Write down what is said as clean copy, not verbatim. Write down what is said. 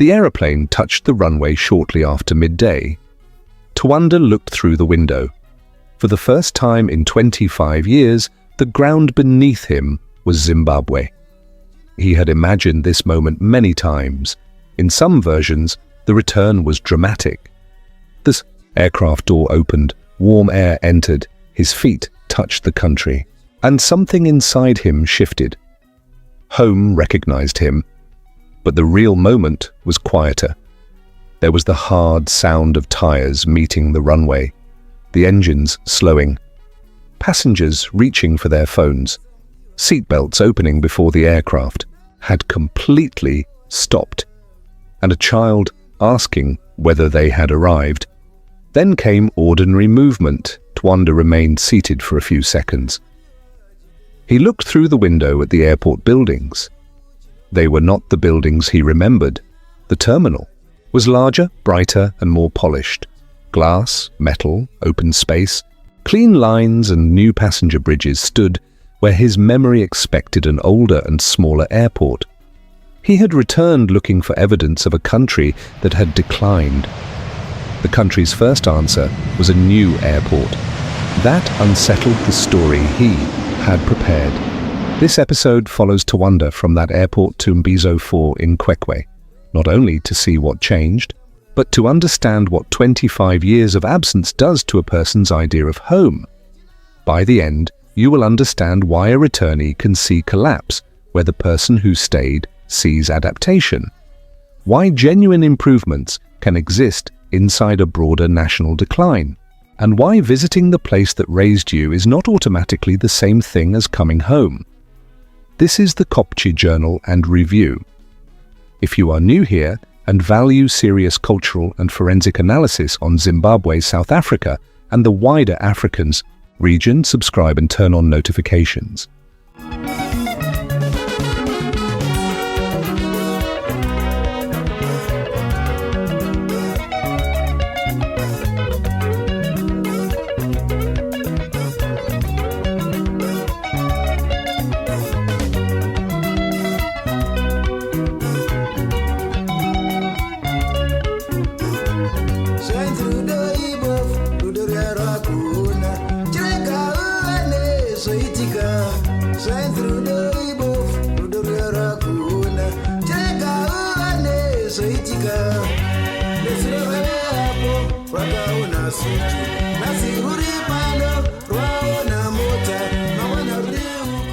The aeroplane touched the runway shortly after midday. Tawanda looked through the window. For the first time in 25 years, the ground beneath him was Zimbabwe. He had imagined this moment many times. In some versions, the return was dramatic. The aircraft door opened, warm air entered, his feet touched the country, and something inside him shifted. Home recognized him. But the real moment was quieter. There was the hard sound of tires meeting the runway, the engines slowing, passengers reaching for their phones, seatbelts opening before the aircraft had completely stopped, and a child asking whether they had arrived. Then came ordinary movement. Tawanda remained seated for a few seconds. He looked through the window at the airport buildings. They were not the buildings he remembered. The terminal was larger, brighter, and more polished. Glass, metal, open space, clean lines and new passenger bridges stood where his memory expected an older and smaller airport. He had returned looking for evidence of a country that had declined. The country's first answer was a new airport. That unsettled the story he had prepared. This episode follows Tawanda from that airport to Mbizo 4 in Kwekwe, not only to see what changed, but to understand what 25 years of absence does to a person's idea of home. By the end, you will understand why a returnee can see collapse where the person who stayed sees adaptation, why genuine improvements can exist inside a broader national decline, and why visiting the place that raised you is not automatically the same thing as coming home. This is the Kopje Journal and Review. If you are new here and value serious cultural and forensic analysis on Zimbabwe, South Africa, and the wider African region, subscribe and turn on notifications. Nasiru